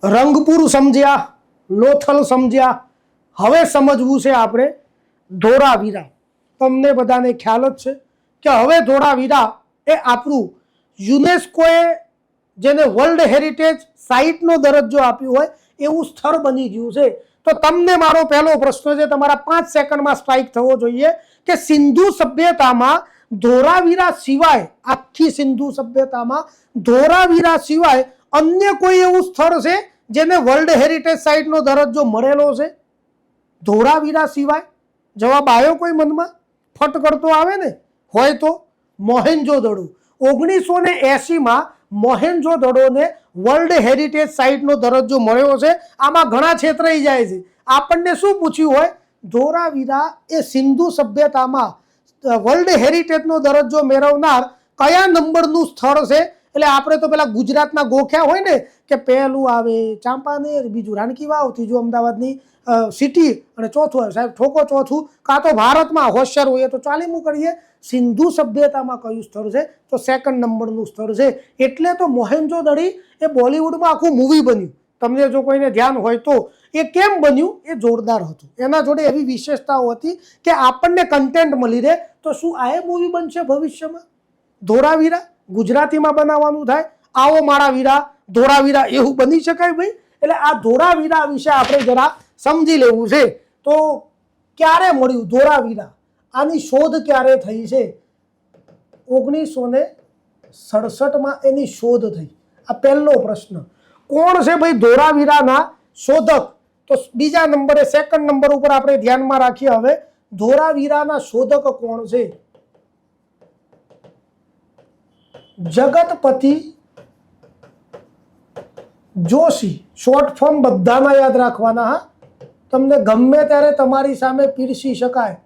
રંગપુર સમજ્યા, લોથલ સમજ્યા, હવે સમજવું છે આપણે ધોળાવીરા. તમને બધાને ખ્યાલ જ છે કે હવે ધોળાવીરા એ આપણું યુનેસ્કોએ જેને વર્લ્ડ હેરિટેજ સાઇટનો દરજ્જો આપ્યો હોય એવું સ્થળ બની ગયું છે. તો તમને મારો પહેલો પ્રશ્ન છે, તમારા 5 સેકન્ડમાં સ્ટ્રાઇક થવો જોઈએ કે સિંધુ સભ્યતામાં ધોળાવીરા સિવાય, આખી સિંધુ સભ્યતામાં ધોળાવીરા સિવાય અન્ય કોઈ એવું સ્થળ છે જેને વર્લ્ડ હેરિટેજ સાઇટનો દરજ્જો મળેલો છે? ધોળાવીરા સિવાય જવાબ આવ્યો કોઈ મનમાં? ફટ કરતો આવે ને? હોય તો મોહેન્જો-દડો. 1980માં મોહેન્જો-દડોને વર્લ્ડ હેરિટેજ સાઇટનો દરજ્જો મળ્યો છે. આમાં ઘણા છેતરાઈ જાય છે. આપણને શું પૂછ્યું હોય? ધોળાવીરા એ સિંધુ સભ્યતામાં વર્લ્ડ હેરિટેજનો દરજ્જો મેળવનાર કયા નંબરનું સ્થળ છે? એટલે આપણે તો પેલા ગુજરાતના ગોખ્યા હોય ને કે પહેલું આવે ચાંપાનેર, બીજું રાણકી વાવ, ત્રીજું અમદાવાદની સિટી અને ચોથું આવે સાહેબ ઠોકો ચોથું, કાં તો ભારતમાં હોશિયાર હોઈએ તો ચાલીમું કરીએ. સિંધુ સભ્યતામાં કયું સ્થળ છે? તો સેકન્ડ નંબરનું સ્થળ છે. એટલે તો મોહેન્જો-દડી એ બોલિવૂડમાં આખું મૂવી બન્યું. તમને જો કોઈને ધ્યાન હોય તો એ કેમ બન્યું? એ જોરદાર હતું. એના જોડે એવી વિશેષતાઓ હતી કે આપણને કન્ટેન્ટ મળી રહે. તો શું આ મૂવી બનશે ભવિષ્યમાં? ધોળાવીરા ગુજરાતીમાં બનાવવાનું થાય, આવો મારા વીરા ધોળાવીરા, એવું બની શકાય ભાઈ? એટલે આ ધોળાવીરા વિશે આપણે જરા સમજી લેવું છે. તો ક્યારે મળ્યું ધોળાવીરા? આની શોધ ક્યારે થઈ છે? 1967માં એની શોધ થઈ. આ પહેલો પ્રશ્ન. કોણ છે ભાઈ ધોળાવીરાના શોધક? તો બીજા નંબરે, સેકન્ડ નંબર ઉપર આપણે ધ્યાનમાં રાખીએ. હવે ધોળાવીરાના શોધક કોણ છે? જગતપતિ જોશી. શોર્ટ ફોર્મ બધાના યાદ રાખવાના. હા, તમને ગમે ત્યારે તમારી સામે પીરસી શકાય.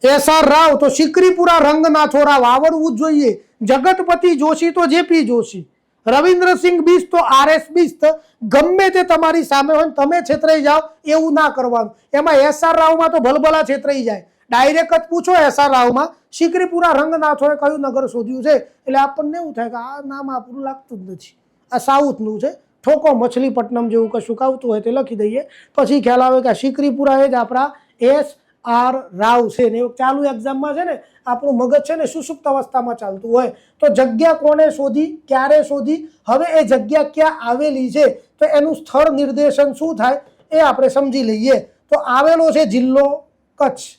એસ.આર. રાવ તો શિકરીપુરા રંગનાથો રાવ આવડવું જ જોઈએ. જગતપતિ જોશી તો જેપી જોશી. રવિન્દ્રસિંહ બિસ્ત તો આર.એસ. બિસ્ત. ગમે તે તમારી સામે હોય તમે છેતરાઈ જાઓ એવું ના કરવાનું. એમાં એસ.આર. રાવમાં તો ભલભલા છેતરાઈ જાય. ડાયરેક્ટ જ પૂછો એસ.આર. રાવમાં શિકરીપુરા રંગનાથોએ કયું નગર શોધ્યું છે, એટલે આપણને એવું થાય કે આ નામ આપણું લાગતું જ નથી, આ સાઉથનું છે. ઠોકો મછલીપટ્ટનમ જેવું કશું આવતું હોય તે લખી દઈએ. પછી ખ્યાલ આવે કે શિકરીપુરા એ જ આપણા એસ.આર. રાવ છે. ને ચાલુ એક્ઝામમાં છે ને આપણું મગજ છે ને સુષુપ્ત અવસ્થામાં ચાલતું હોય. તો જગ્યા કોને શોધી, ક્યારે શોધી, હવે એ જગ્યા ક્યાં આવેલી છે, તો એનું સ્થળ નિર્દેશન શું થાય એ આપણે સમજી લઈએ. તો આવેલો છે જિલ્લો કચ્છ.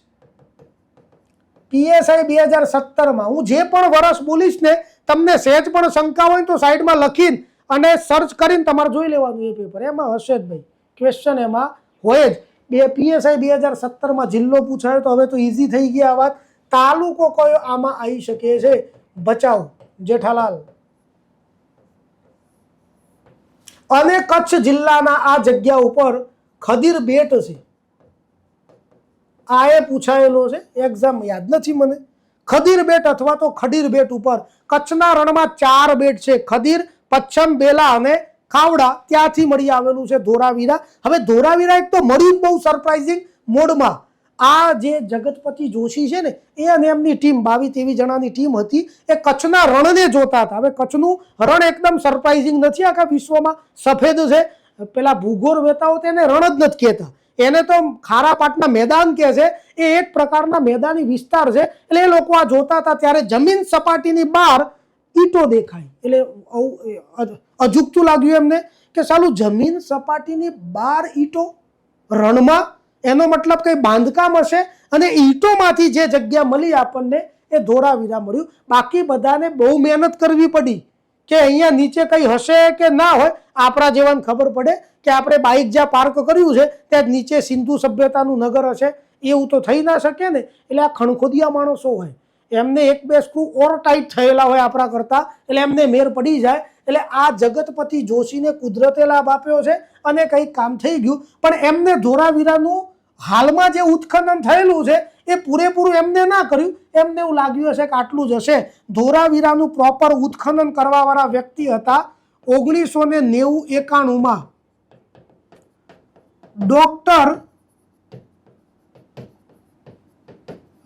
PSI 2017માં હું જે પણ વર્ષ બોલીશ ને તમને સહેજ પણ શંકા હોય તો સાઈડમાં લખીને અને સર્ચ કરીને તમારે જોઈ લેવાનું એ પેપર. એમાં હશે જ ભાઈ ક્વેશ્ચન, એમાં હોય જ. PSI 2017માં જિલ્લો પૂછાયો તો હવે તો ઇઝી થઈ ગયા આ વાત. તાલુકો કયો આમાં આવી શકે છે? ભચાઉ, જેઠાલાલ. અને કચ્છ જિલ્લાના આ જગ્યા ઉપર ખદીર બેટ છે. આ એ પૂછાયેલો છે, એક્ઝામ યાદ નથી મને. ખદીર બેટ અથવા તો ખડીર બેટ ઉપર કચ્છના રણમાં 4 બેટ છે. ખદીર, પચ્છમ, બેલા અને ખાવડા. ત્યાંથી મળી આવેલું છે ધોળાવીરા. હવે ધોળાવીરા એક તો મળ્યું બહુ સરપ્રાઇઝિંગ મોડમાં. આ જે જગતપતિ જોશી છે ને એ અને એમની ટીમ 22-23 જણાની ટીમ હતી, એ કચ્છના રણને જોતા હતા. હવે કચ્છનું રણ એકદમ સરપ્રાઇઝિંગ નથી આખા વિશ્વમાં, સફેદ છે. પેલા ભૂગોળ વેતાઓ તેને રણ જ નથી કહેતા, એને તો ખારા પાટના મેદાન કહે છે. એ એક પ્રકારના મેદાની વિસ્તાર છે. એટલે એ લોકો આ જોતા હતા ત્યારે જમીન સપાટીની બહાર ઈંટો દેખાય. એટલે અજુગતું લાગ્યું એમને કે સાલું જમીન સપાટીની બહાર ઈંટો રણમાં, એનો મતલબ કંઈ બાંધકામ હશે. અને ઈંટોમાંથી જે જગ્યા મળી આપણને એ ધોળાવીરા મળ્યું. બાકી બધાને બહુ મહેનત કરવી પડી કે અહીંયા નીચે કંઈ હશે કે ના હોય. આપણા જેવાને ખબર પડે કે આપણે બાઇક જ્યાં પાર્ક કર્યું છે ત્યાં નીચે સિંધુ સભ્યતાનું નગર હશે, એવું તો થઈ ના શકે ને. એટલે આ ખણખોદિયા માણસો હોય, એમને 1-2 સ્ક્રૂ ઓર ટાઈટ થયેલા હોય આપણા કરતાં, એટલે એમને મેર પડી જાય. એટલે આ જગતપતિ જોશીને કુદરતે લાભ આપ્યો છે અને કંઈક કામ થઈ ગયું. પણ એમને ધોળાવીરાનું હાલમાં જે ઉત્ખનન થયેલું છે એ પૂરેપૂરું એમને ના કર્યું. એમને એવું લાગ્યું હશે કે આટલું જ હશે. ધોળાવીરાનું પ્રોપર ઉત્ખનન કરવાવાળા વ્યક્તિ હતા 1990-91માં ડોક્ટર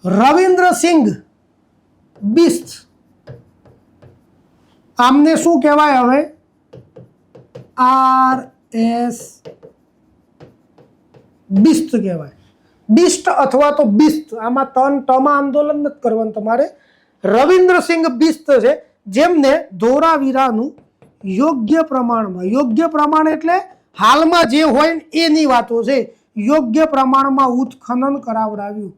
રવિન્દ્રસિંહ બિસ્ત. આમને શું કહેવાય? હવે એસ બિસ્ત કહેવાય. બિસ્ટ અથવા તો બિસ્ત, આમાં ટમાં આંદોલન નથી કરવાનું તમારે. રવિન્દ્રસિંહ બિસ્ત છે, જેમને ધોળાવીરાનું યોગ્ય પ્રમાણમાં, યોગ્ય પ્રમાણ એટલે હાલમાં જે હોય ને એની વાતો છે, યોગ્ય પ્રમાણમાં ઉત્ખનન કરાવડાવ્યું.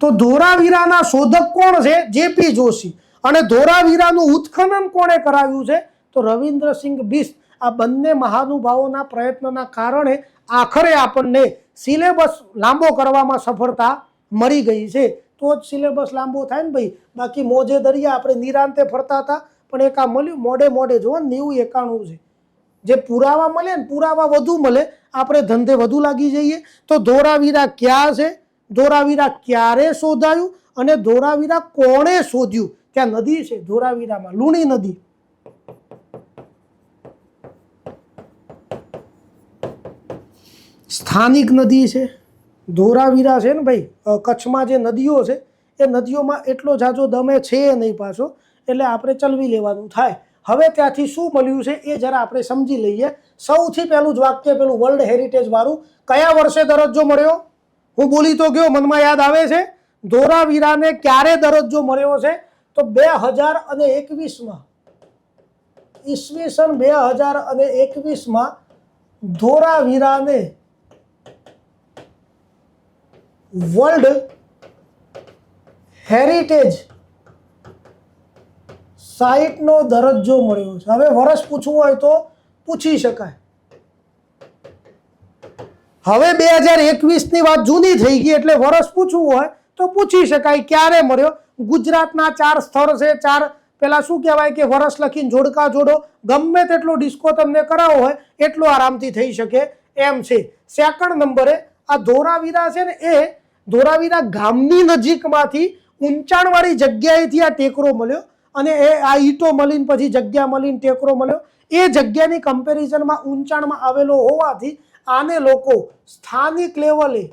તો ધોળાવીરાના શોધક કોણ છે? જેપી જોશી. અને ધોળાવીરાનું ઉત્ખનન કોણે કરાવ્યું છે? તો રવિન્દ્રસિંહ બિસ્ત. આ બંને મહાનુભાવોના પ્રયત્નના કારણે આખરે આપણને સિલેબસ લાંબો કરવામાં સફળતા મળી ગઈ છે. તો જ સિલેબસ લાંબો થાય ને ભાઈ. બાકી મોજે દરિયા આપણે નિરાંતે ફરતા હતા, પણ એક આ મળ્યું મોડે મોડે. જુઓ 90-91 છે. જે પુરાવા મળે ને, પુરાવા વધુ મળે, આપણે ધંધે વધુ લાગી જઈએ. તો ધોળાવીરા ક્યાં છે, ધોળાવીરા ક્યારે શોધાયું અને ધોળાવીરા કોણે શોધ્યું? ત્યાં નદી છે ધોળાવીરામાં, લુણી નદી. સ્થાનિક નદી છે ધોળાવીરા છે ને ભાઈ. કચ્છમાં જે નદીઓ છે એ નદીઓમાં એટલો જાજો દમે છે નહીં પાછો, એટલે આપણે ચલવી લેવાનું થાય. હવે ત્યાંથી શું મળ્યું છે એ જરા આપણે સમજી લઈએ. સૌથી પહેલું જ વાક્ય પેલું વર્લ્ડ હેરિટેજ વાળું, કયા વર્ષે દરજ્જો મળ્યો? હું બોલી તો ગયો, મનમાં યાદ આવે છે? ધોળાવીરાને ક્યારે દરજ્જો મળ્યો છે? તો 2021માં, ઈસવીસન 2021માં ધોળાવીરાને વર્લ્ડ હેરિટેજ સાઇટનો દરજ્જો મળ્યો છે. હવે વર્ષ પૂછવું હોય તો પૂછી શકાય. હવે 2021ની વાત જૂની થઈ ગઈ, એટલે વર્ષ પૂછવું હોય તો પૂછી શકાય ક્યારે મળ્યો. ગુજરાતના 4 સ્થળ છે, 4 પેલા શું કહેવાય કે વર્ષ લખીને જોડકા જોડો, ગમે તેટલો ડિસ્કો તમને કરાવો હોય એટલો આરામથી થઈ શકે એમ છે. સેકન્ડ નંબરે આ ધોળાવીરા છે ને, એ ધોળાવીરા ગામની નજીકમાંથી ઊંચાણવાળી જગ્યાએથી આ ટેકરો મળ્યો, અને એ આ ઈંટો મળીને પછી જગ્યા મળીને ટેકરો મળ્યો. એ જગ્યાની કમ્પેરિઝનમાં ઊંચાણમાં આવેલો હોવાથી આને લોકો સ્થાનિક લેવલે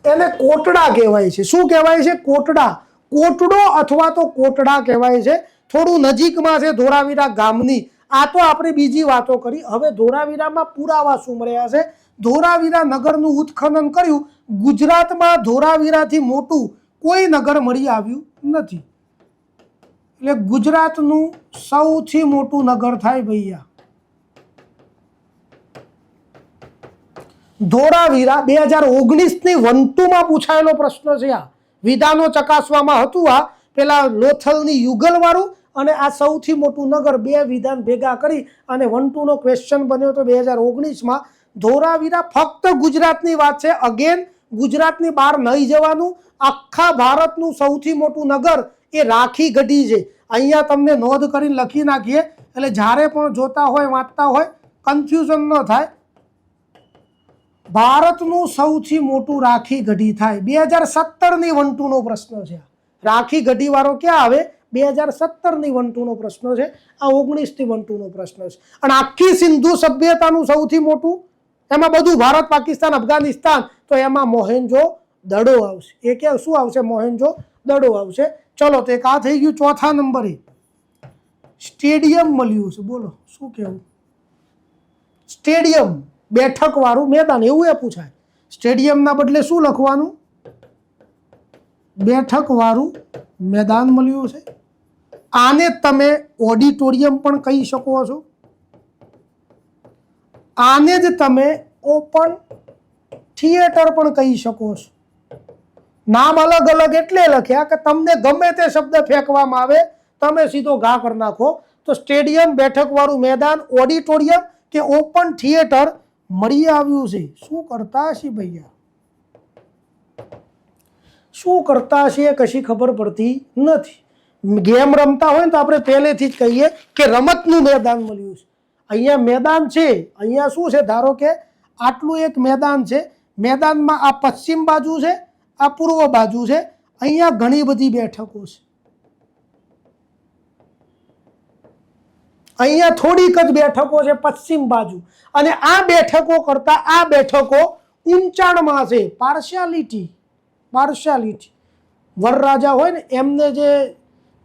એને કોટડા કહેવાય છે. શું કહેવાય છે? કોટડા, કોટડો અથવા તો કોટડા કહેવાય છે. થોડું નજીકમાં છે ધોળાવીરા ગામની. આ તો આપણે બીજી વાતો કરી. હવે ધોળાવીરામાં પુરાવા શું મળ્યા છે? ધોળાવીરા નગરનું ઉત્ખનન કર્યું. ગુજરાતમાં ધોળાવીરાથી મોટું કોઈ નગર મળી આવ્યું નથી. એટલે ગુજરાતનું સૌથી મોટું નગર થાય ભૈયા ધોળાવીરા. 2019ની 1-2માં પૂછાયેલો પ્રશ્ન છે. આ વિધાનો ચકાસવામાં હતું, આ પેલા લોથલની યુગલવાળું અને આ સૌથી મોટું નગર, 2 વિધાન ભેગા કરી અને 1-2નો ક્વેશ્ચન બન્યો તો 2019માં. ધોળાવીરા ફક્ત ગુજરાતની વાત છે. અગેન ગુજરાતની બહાર નહીં જવાનું. આખા ભારતનું સૌથી મોટું નગર એ રાખી ગઢી છે. અહીંયા તમને નોંધ કરીને લખી નાખીએ, એટલે જ્યારે પણ જોતા હોય વાંચતા હોય કન્ફ્યુઝન ન થાય. ભારતનું સૌથી મોટું રાખી ગઢી થાય. 2017ની 1-2નો પ્રશ્ન છે. રાખી ગઢી વાળો ક્યાં આવે? 2017ની 1-2નો પ્રશ્ન છે. આ 19ની 1-2નો પ્રશ્ન છે. અને આખી સિંધુ સભ્યતાનું સૌથી મોટું, એમાં બધું ભારત, પાકિસ્તાન, અફઘાનિસ્તાન, તો એમાં મોહેન્જો દડો આવશે. એ કે શું આવશે? મોહેન્જો દડો આવશે. ચલો, તો એક આ થઈ ગયું. ચોથા નંબરે સ્ટેડિયમ મળ્યું છે. બોલો શું કહેવું? સ્ટેડિયમ, બેઠક વાળું મેદાન, એવું એ પૂછાય. સ્ટેડિયમના બદલે શું લખવાનું? બેઠક વાળું મેદાન મળ્યું છે. આને તમે ઓડિટોરિયમ પણ કહી શકો છો. આને જ તમે ઓપન થિયેટર પણ કહી શકો છો. નામ અલગ અલગ એટલે લખ્યા કે તમને ગમે તે શબ્દ ફેંકવામાં આવે તમે સીધો ઘા કરી નાખો. તો સ્ટેડિયમ, બેઠક વાળું મેદાન, ઓડિટોરિયમ કે ઓપન થિયેટર મળી આવ્યું છે. શું કરતા હશે ભૈયા? શું કરતા હશે એ કશી ખબર પડતી નથી. ગેમ રમતા હોય ને તો આપણે પહેલેથી જ કહીએ કે રમતનું મેદાન મળ્યું છે. અહીંયા મેદાન છે. અહીંયા શું છે? ધારો કે આટલું એક મેદાન છે. મેદાનમાં આ પશ્ચિમ બાજુ છે, આ પૂર્વ બાજુ છે. અહીંયા ઘણી બધી બેઠકો છે. અહીંયા થોડીક જ બેઠકો છે પશ્ચિમ બાજુ, અને આ બેઠકો કરતાં આ બેઠકો ઊંચાણમાં છે, પાર્શિયાલિટી વરરાજા હોય ને એમને જે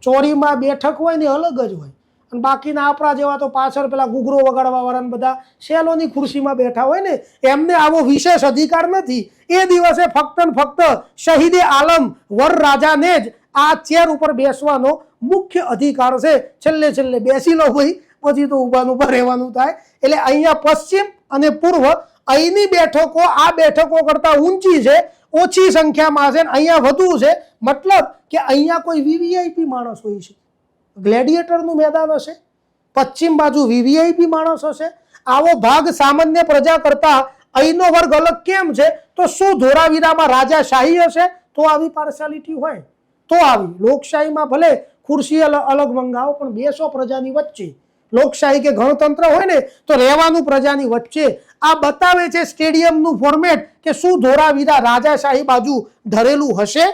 ચોરીમાં બેઠક હોય ને અલગ જ હોય, અને બાકીના આપણા જેવા તો પાછળ પેલા ગુગરો વગાડવા વાળા બધા શેલોની ખુરશીમાં બેઠા હોય ને એમને આવો વિશેષ અધિકાર નથી. એ દિવસે ફક્ત ને ફક્ત શહીદે આલમ વરરાજાને જ આ ચેર ઉપર બેસવાનો મુખ્ય અધિકાર છે. છેલ્લે બેસી લો ભાઈ, પછી તો ઊભા રહેવાનું થાય. એટલે અહીંયા પશ્ચિમ અને પૂર્વ અહીંની બેઠકો આ બેઠકો કરતા ઊંચી છે, ઓછી સંખ્યામાં છે, અહીંયા વધુ છે. મતલબ કે અહીંયા કોઈ વીવીઆઈપી માણસ હોય છે, ગ્લેડિએટરનું મેદાન હશે, પશ્ચિમ બાજુ વીવીઆઈપી માણસ હશે. આવો ભાગ સામાન્ય પ્રજા કરતા અહીંનો વર્ગ અલગ કેમ છે? તો શું ધોળાવીરામાં રાજાશાહી હશે તો આવી પાર્શિયાલિટી હોય? તો આવી લોકશાહીમાં ભલે ખુરશી અલગ મંગાવો પણ બેસો પ્રજાની વચ્ચે. લોકશાહી કે ગણતંત્ર હોય ને તો રહેવાનું પ્રજાની વચ્ચે. આ બતાવે છે સ્ટેડિયમનું ફોર્મેટ કે શું ધોળાવીરા રાજાશાહી બાજુ ધરેલું હશે.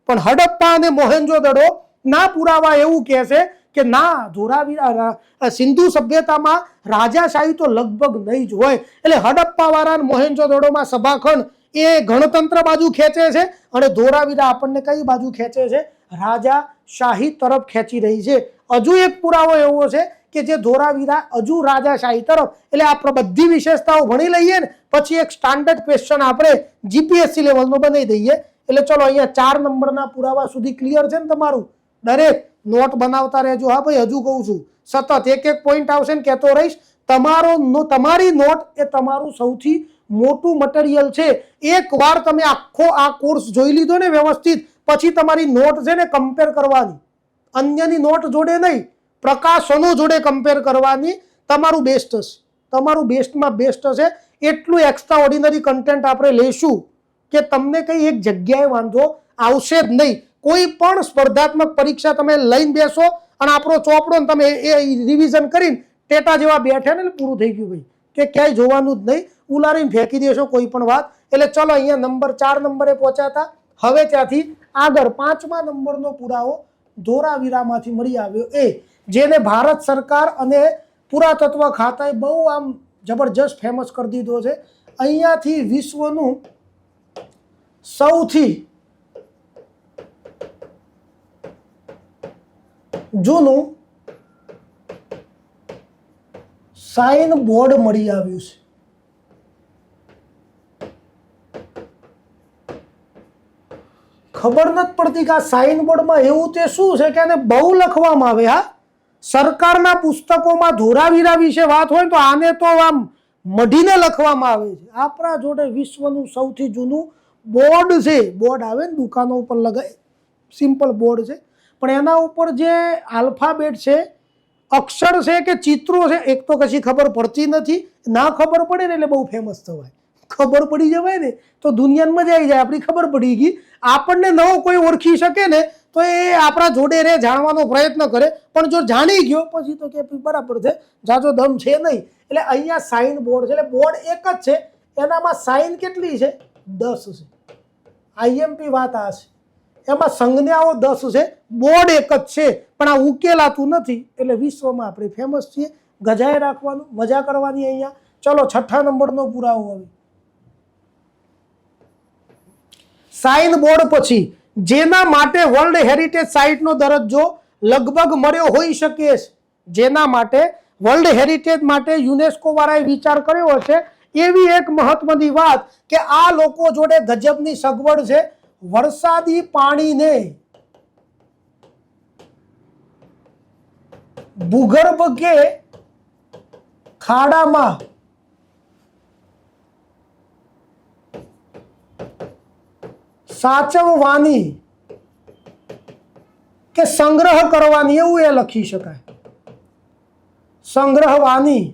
પણ હડપ્પા અને મોહેન્જો-દડો ના પુરાવા એવું કહે છે કે ના, ધોળાવીરા સિંધુ સભ્યતામાં રાજાશાહી તો લગભગ નહીં જ હોય. એટલે હડપ્પા વાળા મોહેન્જો-દડોમાં સભાખંડ એ ગણતંત્ર બાજુ ખેંચે છે અને ધોળાવીરા આપણને કઈ બાજુ ખેંચે છે? રાજાશાહી તરફ ખેંચી રહી છે. હજુ એક પુરાવો એવો છે કે જે ધોળાવીરા હજુ રાજાશાહી તરફ. એટલે આપણે બધી વિશેષતાઓ ભણી લઈએ ને પછી એક સ્ટાન્ડર્ડ ક્વેશ્ચન આપણે જીપીએસસી લેવલનો બનાવી દઈએ. એટલે ચલો અહીંયા 4 નંબરના પુરાવા સુધી ક્લિયર છે ને તમારું? દરેક નોટ બનાવતા રહેજો. હા ભાઈ, હજુ કહું છું સતત એક પોઈન્ટ આવશે ને કહેતો રહીશ. તમારી નોટ એ તમારું સૌથી મોટું મટીરિયલ છે. એકવાર તમે આખો આ કોર્સ જોઈ લીધો ને વ્યવસ્થિત, પછી તમારી નોટ છે ને કમ્પેર કરવાની, અન્યની નોટ જોડે નહીં, પ્રકાશનો જોડે કમ્પેર કરવાની. તમારું બેસ્ટ હશે, તમારું બેસ્ટમાં બેસ્ટ હશે. એટલું એક્સ્ટ્રા ઓર્ડિનરી કન્ટેન્ટ આપણે લઈશું કે તમને કઈ એક જગ્યાએ વાંધો આવશે જ નહીં. કોઈ પણ સ્પર્ધાત્મક પરીક્ષા તમે લઈને બેસો અને આપણો ચોપડો ને તમે એ રિવિઝન કરીને ટેટા જેવા બેઠે ને પૂરું થઈ ગયું ભાઈ, કે ક્યાંય જોવાનું જ નહીં, ઉલારીને ફેંકી દેશો કોઈ પણ વાત. એટલે ચલો અહીંયા નંબર 4 નંબરે પહોંચ્યા. હવે ત્યાંથી આગળ 5મા નંબરનો પુરાવો ધોળાવીરામાંથી મળી આવ્યો, એ જેને ભારત સરકાર અને પુરાતત્વ ખાતાએ બહુ આમ જબરજસ્ત ફેમસ કરી દીધો છે. અહીંયાથી વિશ્વનું સૌથી જૂનું સાઇન બોર્ડ મળી આવ્યું છે. ખબર નથી પડતી કે આ સાઇન બોર્ડમાં એવું તે શું છે કે આને બહુ લખવામાં આવે. હા, સરકારના પુસ્તકોમાં ધોળાવીરા વિશે વાત હોય તો આને તો આમ મઢીને લખવામાં આવે છે. આપણા જોડે વિશ્વનું સૌથી જૂનું બોર્ડ છે. બોર્ડ આવે ને દુકાનો ઉપર લગાય, સિમ્પલ બોર્ડ છે, પણ એના ઉપર જે આલ્ફાબેટ છે, અક્ષર છે કે ચિત્રો છે, એક તો કશી ખબર પડતી નથી. ના ખબર પડે ને એટલે બહુ ફેમસ થવાય. ખબર પડી જવાય ને તો દુનિયામાં મજા આવી જાય. આપણી ખબર પડી ગઈ, આપણને નવો કોઈ ઓળખી શકે ને તો એ આપણા જોડે રે, જાણવાનો પ્રયત્ન કરે. પણ જો જાણી ગયો પછી તો કે બરાબર છે, જાજો દમ છે નહીં. એટલે અહીંયા સાઇન બોર્ડ છે. એટલે બોર્ડ એક જ છે, એનામાં સાઇન કેટલી છે? 10 છે. આઈએમપી વાત આ છે, એમાં સંજ્ઞાઓ 10 છે, બોર્ડ એક જ છે, પણ આ ઉકેલાતું નથી. એટલે વિશ્વમાં આપણે ફેમસ છીએ. ગજાએ રાખવાનું, મજા કરવાની. અહીંયા ચલો 6થા નંબરનો પુરાવો. હવે સાઇન બોર્ડ પછી જેના માટે વર્લ્ડ હેરિટેજ સાઇટનો દરજ્જો લગભગ મળ્યો હોઈ શકે છે, જેના માટે વર્લ્ડ હેરિટેજ માટે યુનેસ્કો વાળાએ વિચાર કર્યો હશે, એવી એક મહત્વની વાત કે આ લોકો જોડે ગજબની સગવડ છે. વરસાદી પાણીને ભૂગર્ભ કે ખાડામાં સાચવવાની કે સંગ્રહ કરવાની, એવું એ લખી શકાય. સંગ્રહવાની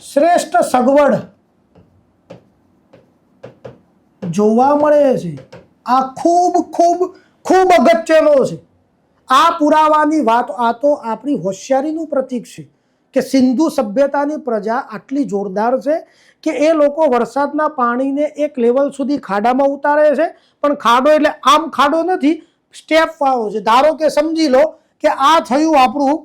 શ્રેષ્ઠ સગવડ જોવા મળે છે. આ ખૂબ ખૂબ ખૂબ અગત્યનો છે. આ પુરાવાની વાત, આ તો આપણી હોશિયારીનું પ્રતીક છે કે સિંધુ સભ્યતાની પ્રજા આટલી જોરદાર છે કે એ લોકો વરસાદના પાણીને એક લેવલ સુધી ખાડામાં ઉતારે છે. પણ ખાડો એટલે આમ ખાડો નથી, સ્ટેપ વાળો છે. ધારો કે સમજી લો કે આ થયું આપણું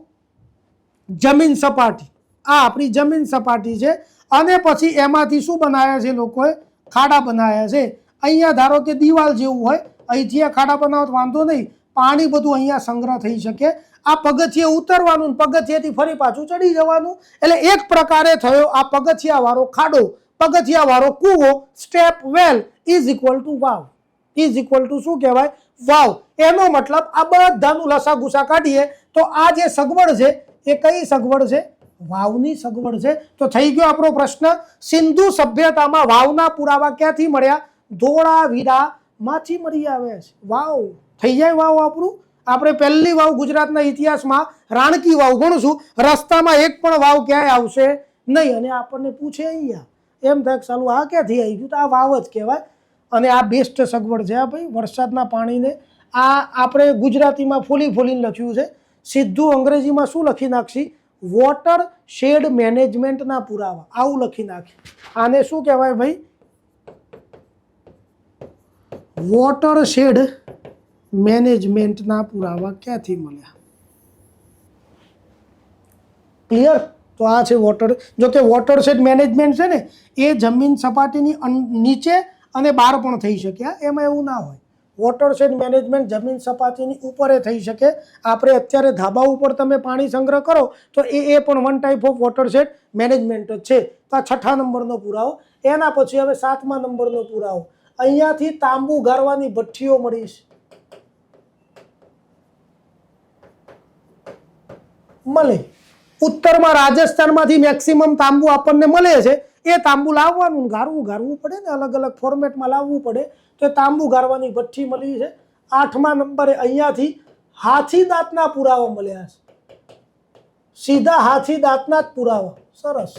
જમીન સપાટી, આ આપણી જમીન સપાટી છે, અને પછી એમાંથી શું બનાવ્યા છે લોકોએ? ખાડા બનાવ્યા છે. અહીંયા ધારો કે દિવાલ જેવું હોય, અહીંથી આ ખાડા બનાવો તો વાંધો નહીં, પાણી બધું અહીંયા સંગ્રહ થઈ શકે. આ પગથિયે ઉતરવાનું, પગથિયેથી ફરી પાછું ચડી જવાનું. એટલે એક પ્રકારે થયો આ પગથિયાવાળો ખાડો, પગથિયાવાળો કૂવો, step well is equal to વાવ. ઇઝ ઇક્વલ ટુ શું કહેવાય? વાવ. એનો મતલબ આ બધાનું લસા ગુસા કાઢીએ તો આ જે સગવડ છે એ કઈ સગવડ છે? વાવની સગવડ છે. તો થઈ ગયો આપણો પ્રશ્ન. સિંધુ સભ્યતામાં વાવના પુરાવા ક્યાંથી મળ્યા? ધોળાવીરામાંથી મળી આવે છે. વાવ થઈ જાય. વાવ આપણું, આપણે પહેલી વાવ ગુજરાતના ઇતિહાસમાં રાણકી વાવ ભણશું. રસ્તામાં એક પણ વાવ ક્યાંય આવશે નહીં. અને આપણને પૂછે અહીંયા એમ થાય ચાલુ આ ક્યાંથી આવી ગયું? તો આ વાવ જ કહેવાય. અને આ બેસ્ટ સગવડ છે. આ ભાઈ વરસાદના પાણીને આ આપણે ગુજરાતીમાં ફોલીને લખ્યું છે, સીધું અંગ્રેજીમાં શું લખી નાખશી? વોટર શેડ મેનેજમેન્ટના પુરાવા, આવું લખી નાખી. આને શું કહેવાય ભાઈ? વોટર શેડ મેનેજમેન્ટના પુરાવા ક્યાંથી મળ્યા? ક્લિયર? તો આ છે વોટર. જો કે વોટર શેડ મેનેજમેન્ટ છે ને એ જમીન સપાટીની નીચે અને બહાર પણ થઈ શકે. એમાં એવું ના હોય. વોટર શેડ મેનેજમેન્ટ જમીન સપાટીની ઉપર થઈ શકે. આપણે અત્યારે ધાબા ઉપર તમે પાણી સંગ્રહ કરો તો એ પણ one type of water shed management જ છે. તો આ 6થા નંબરનો પુરાવો. એના પછી હવે 7મા નંબરનો પુરાવો. અહીંયાથી તાંબુ ગારવાની ભઠ્ઠીઓ મળી છે. મળે. ઉત્તરમાં રાજસ્થાનમાંથી મેક્સિમમ તાંબુ આપણને મળે છે. એ તાંબુ લાવવાનું, ગારવું પડે ને, અલગ અલગ ફોર્મેટમાં લાવવું પડે. તો તાંબુ ગારવાની ભઠ્ઠી મળી છે. 8મા નંબરે અહીંયાથી હાથી દાંતના પુરાવા મળ્યા છે. સીધા હાથી દાંતના જ પુરાવા. સરસ,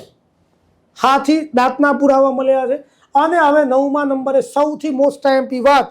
હાથી દાંતના પુરાવા મળ્યા છે. અને હવે 9મા નંબરે સૌથી મોસ્ટ એમ્પી વાત,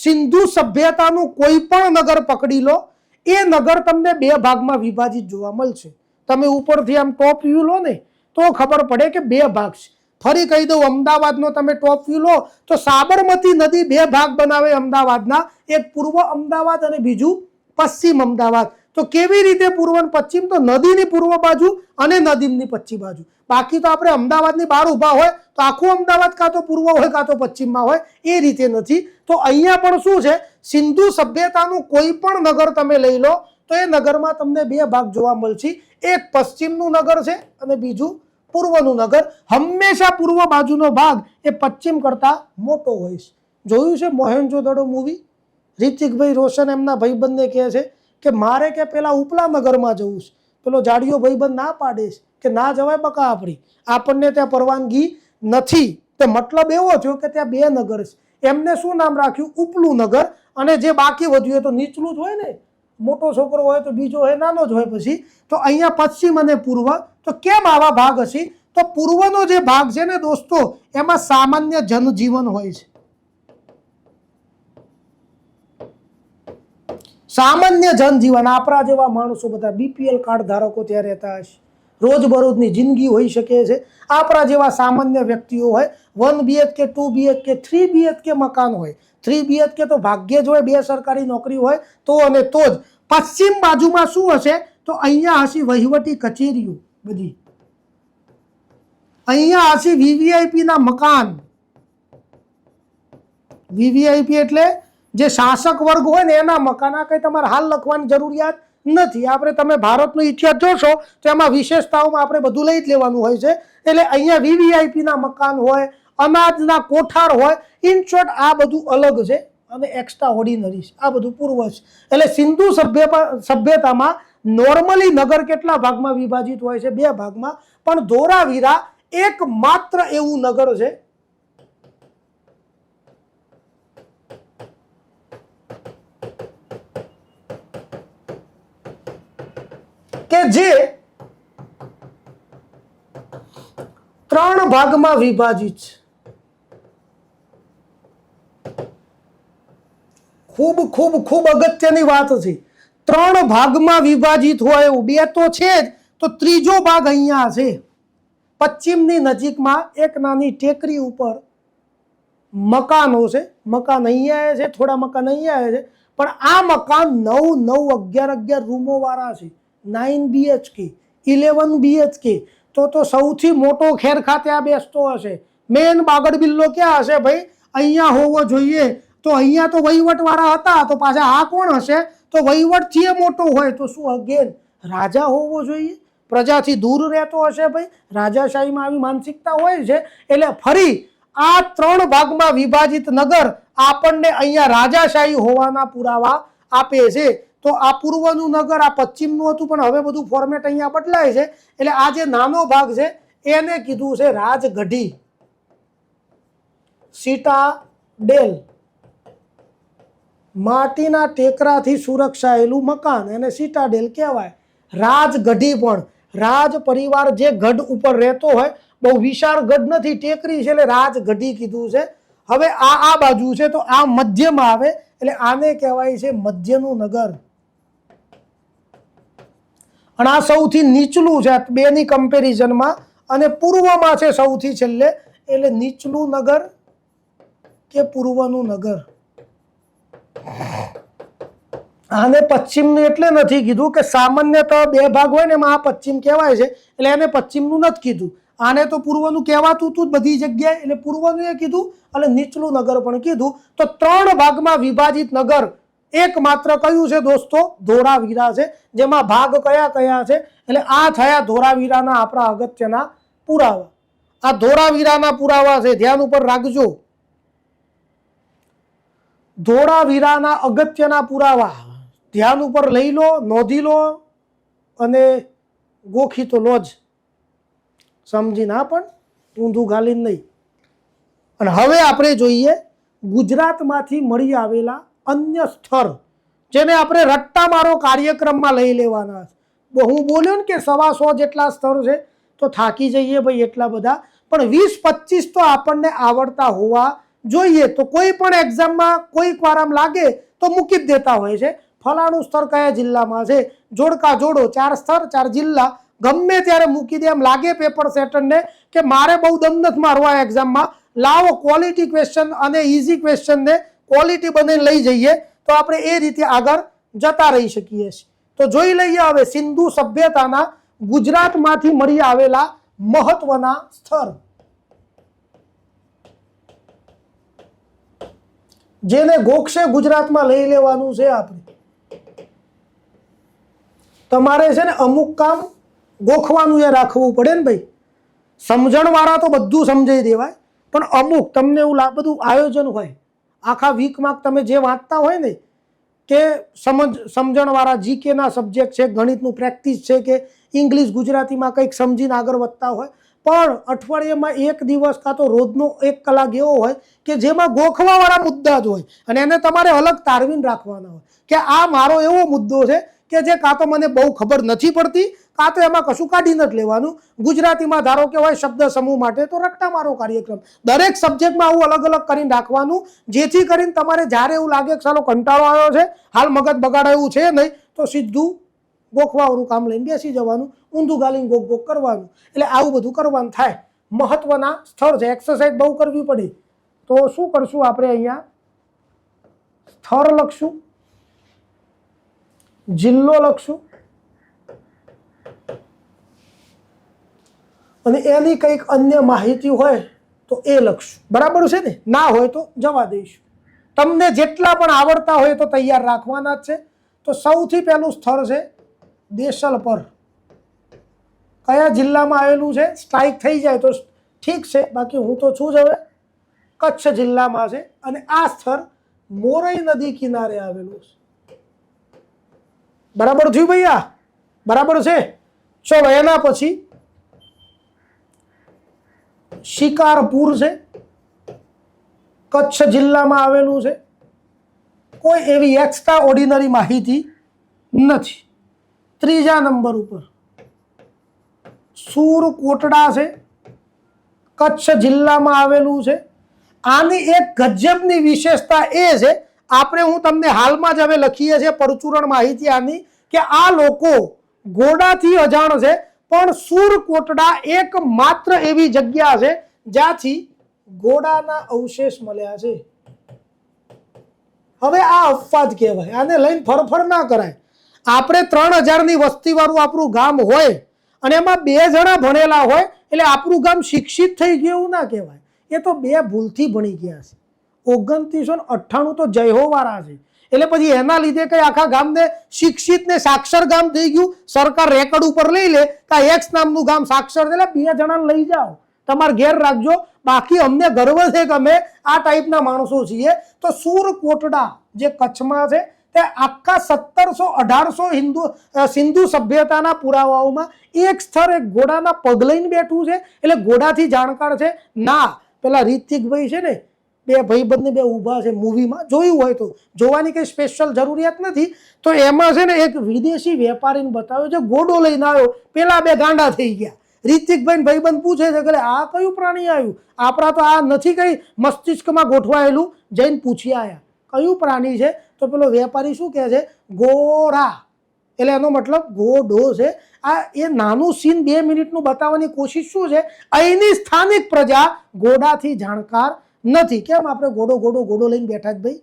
સિંધુ સભ્યતાનું કોઈ પણ નગર પકડી લો, એ નગર તમને 2 ભાગમાં વિભાજિત જોવા મળશે. તમે ઉપરથી આમ ટોપ વ્યૂ લો ને તો ખબર પડે કે 2 ભાગ છે. ફરી કહી દઉં, અમદાવાદનો તમે ટોપ વ્યૂ લો તો સાબરમતી નદી 2 ભાગ બનાવે અમદાવાદના. એક પૂર્વ અમદાવાદ અને બીજું પશ્ચિમ અમદાવાદ. તો કેવી રીતે પૂર્વ અને પશ્ચિમ? તો નદીની પૂર્વ બાજુ અને નદીની પશ્ચિમ બાજુ. બાકી તો આપણે અમદાવાદની બહાર ઊભા હોય તો આખું અમદાવાદ કાં તો પૂર્વ હોય કાં તો પશ્ચિમમાં હોય. એ રીતે નથી. તો અહીંયા પણ શું છે? સિંધુ સભ્યતાનું કોઈ પણ નગર તમે લઈ લો તો એ નગરમાં તમને 2 ભાગ જોવા મળશે. એક પશ્ચિમનું નગર છે અને બીજું પૂર્વનું નગર. હંમેશા પૂર્વ બાજુનો ભાગ એ પશ્ચિમ કરતાં મોટો હોય છે. જોયું છે મોહેન્જો-દડો મૂવી? રિતિકભાઈ રોશન એમના ભાઈબંધને કહે છે કે મારે કે પેલા ઉપલા નગરમાં જવું છે. પેલો જાડિયો ભાઈબંધ ના પાડે છે કે ના જવાય બકા, આપણને ત્યાં પરવાનગી નથી. તો મતલબ એવો થયો કે ત્યાં 2 નગર છે. એમને શું નામ રાખ્યું? ઉપલું નગર. અને જે બાકી વધ્યું એ તો નીચલું જ હોય ને. મોટો છોકરો હોય તો બીજો હોય નાનો જ હોય. પછી તો અહીંયા પશ્ચિમ અને પૂર્વ. તો કેમ આવા ભાગ હશે? તો પૂર્વનો જે ભાગ છે ને દોસ્તો, એમાં સામાન્ય જનજીવન હોય છે. સામાન્ય જનજીવન, આપણા જેવા માણસો બધા BPL કાર્ડ ધારકો ત્યાં રહેતા હશે. રોજબરોજની જિંદગી હોઈ શકે છે. આપણા જેવા સામાન્ય વ્યક્તિઓ હોય. 1 BHK 2 BHK 3 BHK મકાન હોય. 3 BHK તો ભાગ્યે જ હોય, 2 સરકારી નોકરી હોય તો અને તો જ. પશ્ચિમ બાજુમાં શું હશે? તો અહીંયા હશે વહીવટી કચેરીઓ બધી. અહીંયા હશે VVIP ના મકાન. VVIP એટલે જે શાસક વર્ગ હોય ને એના મકાન. આ કંઈ તમારે હાલ લખવાની જરૂરિયાત નથી. આપણે તમે ભારતનો ઇતિહાસ જોશો તો એમાં વિશેષતાઓમાં આપણે બધું લઈ જ લેવાનું હોય છે. એટલે અહીંયા VVIP ના મકાન હોય, અનાજના કોઠાર હોય. ઇન શોર્ટ આ બધું અલગ છે અને એક્સ્ટ્રા ઓર્ડિનરી છે. આ બધું પૂર્વ છે. એટલે સિંધુ સભ્યતામાં નોર્મલી નગર કેટલા ભાગમાં વિભાજિત હોય છે? 2 ભાગમાં. પણ ધોળાવીરા એકમાત્ર એવું નગર છે કે જે 3 ભાગમાં વિભાજિત છે. ખૂબ અગત્યની વાત છે. 3 ભાગમાં વિભાજિત હોય એવું. 2 તો છે જ, તો ત્રીજો ભાગ અહીંયા છે. પશ્ચિમની નજીકમાં એક નાની ટેકરી ઉપર મકાનો છે. મકાન અહીંયા આવે છે, થોડા મકાન અહીંયા આવે છે. પણ આ મકાન 9, 11 રૂમો વાળા છે. 9 BHK 11 BHK. તો સૌથી મોટો ખેરખા ત્યાં બેસતો હશે. મેન બાગડ બિલ્લો ક્યાં હશે ભાઈ? અહીંયા હોવો જોઈએ. તો અહીંયા તો વહીવટવાળા હતા, તો પાછા આ કોણ હશે? તો વહીવટથી એ મોટો હોય તો શું અગેન રાજા હોવો જોઈએ? પ્રજાથી દૂર રહેતો હશે ભાઈ? રાજાશાહીમાં આવી માનસિકતા હોય છે. એટલે ફરી આ 3 ભાગમાં વિભાજિત નગર આપણને અહીંયા રાજાશાહી હોવાના પુરાવા આપે છે. તો આ પૂર્વનું નગર, આ પશ્ચિમનું હતું, પણ હવે બધું ફોર્મેટ અહીંયા બદલાય છે. એટલે આ જે નાનો ભાગ છે એને કીધું છે રાજગઢી, સિટાડેલ, માટીના ટેકરાથી સુરક્ષાયેલું મકાન, એને સિટાડેલ કહેવાય. રાજગઢી પણ રાજ પરિવાર જે ગઢ ઉપર રહેતો હોય, બહુ વિશાળ ગઢ નથી, ટેકરી છે એટલે રાજગઢી કીધું છે. હવે આ બાજુ છે તો આ મધ્યમાં આવે એટલે આને કહેવાય છે મધ્યનું નગર. અને આ સૌથી નીચલું છે બેની કમ્પેરિઝનમાં, અને પૂર્વમાં છે સૌથી છેલ્લે. એટલે નીચલું નગર કે પૂર્વનું નગર. આને પશ્ચિમનું એટલે નથી કીધું કે સામાન્યતઃ 2 ભાગ હોય ને એમાં આ પશ્ચિમ કહેવાય છે એટલે એને પશ્ચિમનું નથી કીધું. આને તો પૂર્વનું કહેવાતું હતું બધી જગ્યાએ એટલે પૂર્વનું એ કીધું અને નીચલું નગર પણ કીધું. તો 3 ભાગમાં વિભાજિત નગર એકમાત્ર કયું છે દોસ્તો? ધોળાવીરા છે. જેમાં ભાગ કયા કયા છે? એટલે આ થયા ધોળાવીરાના આપણા અગત્યના પુરાવા. આ ધોળાવીરાના પુરાવા છે, ધ્યાન ઉપર રાખજો. ધોળાવીરાના અગત્યના પુરાવા ધ્યાન ઉપર લઈ લો, નોંધી લો અને ગોખી તો લો જ, સમજી ના પણ ઊંધું ગાલીને નહીં. અને હવે આપણે જોઈએ ગુજરાતમાંથી મળી આવેલા અન્ય સ્થળ જેને આપણે રટ્ટા મારો કાર્યક્રમમાં લઈ લેવાના છે. હું બોલ્યો ને કે 125 જેટલા સ્થળ છે તો થાકી જઈએ ભાઈ એટલા બધા, પણ 20-25 તો આપણને આવડતા હોવા જોઈએ. તો કોઈ પણ એક્ઝામમાં કોઈક વાર આમ લાગે તો મૂકી જ દેતા હોય છે. ફલાણું સ્થળ કયા જિલ્લામાં છે, જોડકા જોડો 4 સ્થળ 4 જિલ્લા, ગમે ત્યારે મૂકી દે. એમ લાગે પેપર સેટરને કે મારે બહુ દમ નથી મારવા એક્ઝામમાં, લાવો ક્વોલિટી ક્વેશ્ચન અને ઇઝી ક્વેશ્ચનને ક્વોલિટી બનાવીને લઈ જઈએ તો આપણે એ રીતે આગળ જતા રહી શકીએ છીએ. તો જોઈ લઈએ હવે સિંધુ સભ્યતાના ગુજરાતમાંથી મળી આવેલા મહત્વના સ્થળ, જેને ગોખશે ગુજરાતમાં લઈ લેવાનું છે આપણે. તમારે છે ને અમુક કામ ગોખવાનું એ રાખવું પડે ને ભાઈ. સમજણવાળા તો બધું સમજાઈ દેવાય, પણ અમુક તમને એવું બધું આયોજન હોય આખા વીકમાં તમે જે વાંચતા હોય ને કે સમજણવાળા જીકેના સબ્જેક્ટ છે, ગણિતનું પ્રેક્ટિસ છે કે ઇંગ્લિશ ગુજરાતીમાં કંઈક સમજીને આગળ વધતા હોય, પણ અઠવાડિયામાં 1 દિવસ કાં તો રોજનો 1 કલાક એવો હોય કે જેમાં ગોખવાવાળા મુદ્દા જ હોય અને એને તમારે અલગ તારવીને રાખવાના હોય કે આ મારો એવો મુદ્દો છે કે જે કાં તો મને બહુ ખબર નથી પડતી, કાં તો એમાં કશું કાઢી નથી લેવાનું. ગુજરાતીમાં ધારો કે હોય શબ્દ સમૂહ માટે તો રટ્ટા મારો કાર્યક્રમ, દરેક સબ્જેક્ટમાં આવું અલગ અલગ કરીને રાખવાનું, જેથી કરીને તમારે જ્યારે એવું લાગે કે ચાલો કંટાળો આવ્યો છે, હાલ મગજ બગાડે એવું છે નહીં, તો સીધું ગોખવાવાળું કામ લઈને બેસી જવાનું, ઊંધું ગાલીને ગોખ ગોખ કરવાનું. એટલે આવું બધું કરવાનું થાય. મહત્વના સ્થળ છે, એક્સરસાઇઝ બહુ કરવી પડી. તો શું કરશું આપણે? અહીંયા સ્થળ લખશું, જિલ્લો લખશું અને એની કંઈક અન્ય માહિતી હોય તો એ લખશું. બરાબર છે ને? ના હોય તો જવા દઈશું. તમને જેટલા પણ આવડતા હોય તો તૈયાર રાખવાના જ છે. તો સૌથી પહેલું સ્થળ છે દેશલપર. કયા જિલ્લામાં આવેલું છે? સ્ટ્રાઇક થઈ જાય તો ઠીક છે, બાકી હું તો છું જ હવે. કચ્છ જિલ્લામાં છે અને આ સ્થળ મોરઈ નદી કિનારે આવેલું છે. બરાબર થયું ભૈયા? બરાબર છે. ચલો એના પછી શિકારપુર છે, કચ્છ જિલ્લામાં આવેલું છે. કોઈ એવી એક્સ્ટ્રા ઓર્ડિનરી માહિતી નથી. ત્રીજા નંબર ઉપર સુરકોટડા છે, કચ્છ જિલ્લામાં આવેલું છે. આની એક ગજબની વિશેષતા એ છે, આપણે હું તમને હાલમાં જ હવે લખીએ છીએ પરચુરણ માહિતી આની, કે આ લોકો ઘોડાથી અજાણ છે, પણ સુરકોટડા એકમાત્ર એવી જગ્યા છે જ્યાંથી ઘોડાના અવશેષ મળ્યા છે. હવે આ અપવાદ કહેવાય, આને લઈને ફરફર ના કરાય. આપણે 3000ની વસ્તીવાળું આપણું ગામ હોય અને એમાં 2 જણા ભણેલા હોય એટલે આપણું ગામ શિક્ષિત થઈ ગયું એવું ના કહેવાય. એ તો બે ભૂલથી ભણી ગયા છે. 2998 તો જયહોવાળા છે, એટલે પછી એના લીધે કઈ આખા ગામને શિક્ષિત ને સાક્ષર ગામ થઈ ગયું. સરકાર રેકર્ડ ઉપર લઈ લે કે એક્સ નામનું ગામ સાક્ષર છે, એટલે 2 જણાને લઈ જાઓ, તમારે ઘેર રાખજો. બાકી અમને ગર્વ છે કે અમે આ ટાઈપના માણસો છીએ. તો સુરકોટડા જે કચ્છમાં છે તે આખા 1700-1800 સિંધુ સભ્યતાના પુરાવાઓમાં એક સ્થળ એક ઘોડાના પગ લઈને બેઠું છે, એટલે ઘોડાથી જાણકાર છે. ના, પેલા રિતિકભાઈ છે ને, બે ભાઈબંધને બે ઊભા છે, મૂવીમાં જોયું હોય તો, જોવાની કંઈ સ્પેશિયલ જરૂરિયાત નથી. તો એમાં છે ને એક વિદેશી વેપારીને બતાવ્યો છે, ઘોડો લઈને આવ્યો, પેલા બે ગાંડા થઈ ગયા. રિતિકભાઈ ભાઈબંધ પૂછે છે કે આ કયું પ્રાણી આવ્યું, આપણા તો આ નથી કઈ મસ્તિષ્કમાં ગોઠવાયેલું. જઈને પૂછી આવ્યા કયું પ્રાણી છે, તો પેલો વેપારી શું કહે છે, ઘોડા. એટલે એનો મતલબ ઘોડો છે. આ એ નાનું સીન 2 મિનિટનું બતાવવાની કોશિશ શું છે, અહીંની સ્થાનિક પ્રજા ઘોડાથી જાણકાર નથી. કેમ આપણે ઘોડો ઘોડો ઘોડો લઈને બેઠા જ ભાઈ,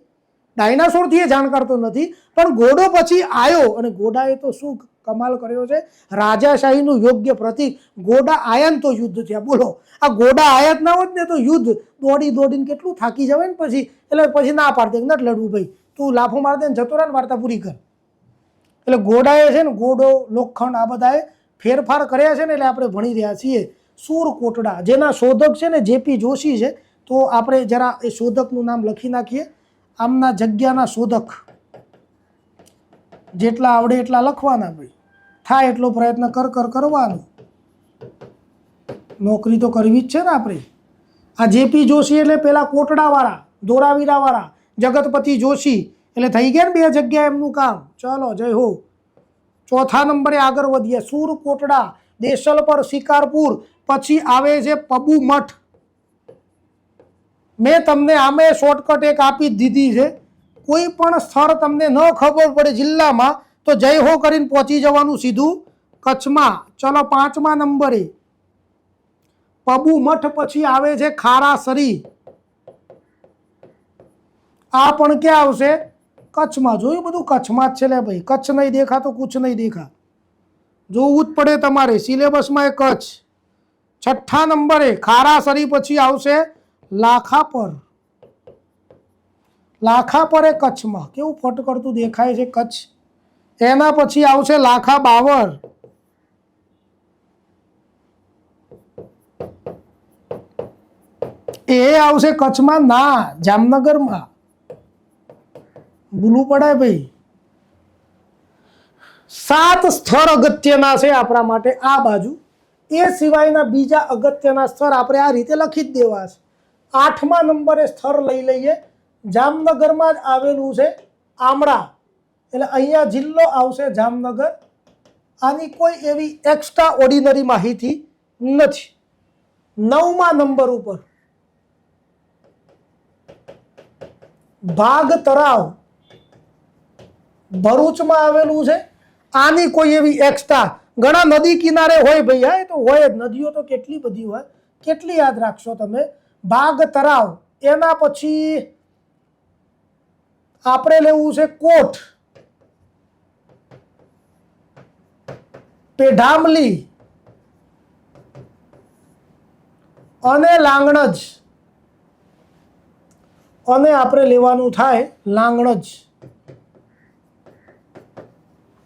ડાયનાસોરથી એ જાણકાર તો નથી, પણ ઘોડો પછી આવ્યો અને ઘોડાએ તો શું કમાલ કર્યો છે, રાજાશાહીનું યોગ્ય પ્રતીક. ઘોડા આયા ને તો યુદ્ધ થયા. બોલો, આ ઘોડા આયા જ ના હોત ને તો યુદ્ધ દોડી દોડીને કેટલું થાકી જવાય ને પછી. એટલે પછી ના પાડતી નથી લડવું ભાઈ, તું લાફો માર દે ને જતો રહે ને, વાર્તા પૂરી કર. એટલે ઘોડાએ છે ને ઘોડો, લોખંડ આ બધાએ ફેરફાર કર્યા છે ને, એટલે આપણે ભણી રહ્યા છીએ. સુરકોટડા જેના શોધક છે ને જેપી જોશી છે. તો આપણે જરા એ શોધકનું નામ લખી નાખીએ. આમના જગ્યાના શોધક જેટલા આવડે એટલા લખવાના ભાઈ, થાય એટલો પ્રયત્ન કરવાનો. નોકરી તો કરવી જ છે ને આપણે. આ જેપી જોશી એટલે પેલા કોટડાવાળા, ધોળાવીરાવાળા, જગતપતિ જોશી, એટલે થઈ ગયા ને 2 જગ્યા એમનું કામ. ચલો જય હો. 4થા નંબરે આગળ વધીએ. સુરકોટડા, દેશલપર, શિકારપુર, પછી આવે છે પબુ મઠ. મેં તમને આમે શોર્ટકટ એક આપી જ દીધી છે. કોઈ પણ સ્થળ તમને ન ખબર પડે જિલ્લામાં તો જય હો કરીને પહોંચી જવાનું સીધું કચ્છમાં. ચલો 5મા નંબરે પબુ મઠ, પછી આવે છે ખારાસરી. આ પણ ક્યાં આવશે, કચ્છમાં. જોયું, બધું કચ્છમાં જ છે લે ભાઈ. કચ્છ નહીં દેખા તો કુછ નહીં દેખા, જોવું જ પડે તમારે સિલેબસમાં એ કચ્છ. 6થા નંબરે ખારાસરી, પછી આવશે લાખાપર. લાખાપર એ કચ્છમાં, કેવું ફટ કરતું દેખાય છે કચ્છ. એના પછી આવશે લાખા બાવર. એ આવશે કચ્છમાં ના, જામનગરમાં. ભૂલું પડાય ભાઈ. 7 સ્થળ અગત્યના છે આપણા માટે આ બાજુ. એ સિવાયના બીજા અગત્યના સ્થળ આપણે આ રીતે લખી જ દેવા છે. 8મા નંબરે સ્થળ લઈ લઈએ. જામનગરમાં જ આવેલું છે આમળા, એટલે અહીંયા જિલ્લો આવશે જામનગર. આની કોઈ એવી એક્સ્ટ્રા ઓર્ડિનરી માહિતી નથી. 9મા નંબર ઉપર ભાગ તળાવ, ભરૂચમાં આવેલું છે. આની કોઈ એવી એક્સ્ટ્રા, ઘણા નદી કિનારે હોય ભાઈ, હા એ તો હોય જ, નદીઓ તો કેટલી બધી હોય, કેટલી યાદ રાખશો તમે. ભાગ તળાવ, એના પછી આપણે લેવું છે કોટ, પેઢામલી અને લાંગણજ. અને આપણે લેવાનું થાય લાંગણજ.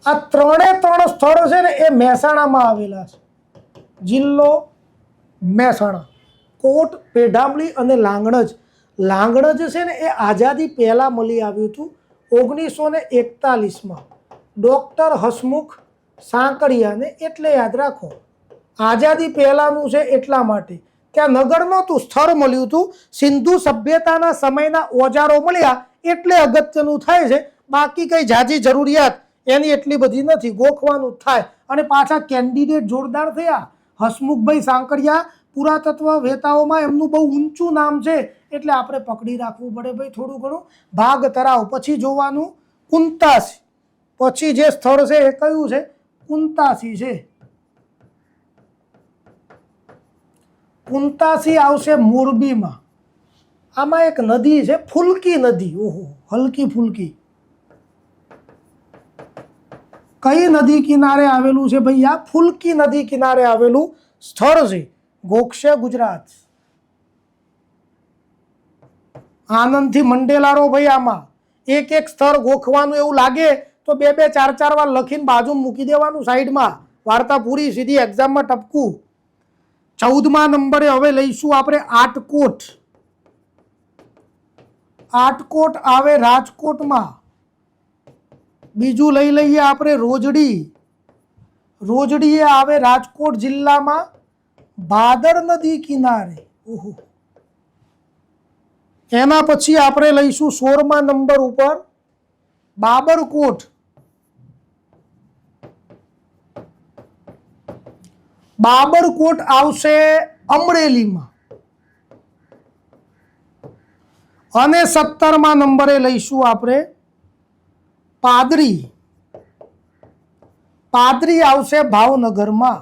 આ 3 સ્થળો છે ને એ મહેસાણામાં આવેલા છે. જિલ્લો મહેસાણા. કોટ, પેઢામલી અને લાંગણજ. લાંગણજ છે ને એ આઝાદી પહેલાં મળી આવ્યું હતું 1941માં ડૉક્ટર હસમુખ સાંકળિયાને. એટલે યાદ રાખો, આઝાદી પહેલાંનું છે એટલા માટે. ત્યાં નગર નહોતું, સ્થળ મળ્યું હતું. સિંધુ સભ્યતાના સમયના ઓજારો મળ્યા એટલે અગત્યનું થાય છે. બાકી કંઈ ઝાઝી જરૂરિયાત એની એટલી બધી નથી, ગોખવાનું જ થાય. અને પાછા કેન્ડિડેટ જોરદાર થયા. હસમુખભાઈ સાંકળિયા પુરાતત્વ વેતાઓમાં એમનું બહુ ઊંચું નામ છે, એટલે આપણે પકડી રાખવું પડે ભાઈ થોડું ઘણું. ભાગ તળાવ, પછી જોવાનું કુંતાસી. પછી જે સ્થળ છે એ કયું છે, કુંતાસી છે. કુંતાસી આવશે મોરબીમાં. આમાં એક નદી છે ફુલકી નદી. ઓહો, હલકી ફુલકી. કઈ નદી કિનારે આવેલું છે ભાઈ? આ ફુલકી નદી કિનારે આવેલું સ્થળ છે. ગોખશે ગુજરાત. આનંદથી મંડેલારો ભાઈ આમાં એક એક સ્થળ ગોખવાનું એવું લાગે તો બે બે ચાર ચાર વાર લખીને બાજુ મૂકી દેવાનું સાઈડમાં. વાર્તા પૂરી, સીધી એક્ઝામમાં ટપકું. 14મા નંબરે હવે લઈશું આપણે આટકોટ. આટકોટ આવે રાજકોટમાં. બીજું લઈ લઈએ આપણે રોજડી. રોજડી એ આવે રાજકોટ જિલ્લામાં, ભાદર નદી કિનારે. ઓહો. એના પછી આપણે લઈશું 16મા નંબર ઉપર બાબરકોટ. બાબરકોટ આવશે અમરેલીમાં. અને 17મા નંબરે લઈશું આપણે પાદરી. પાદરી આવશે ભાવનગરમાં.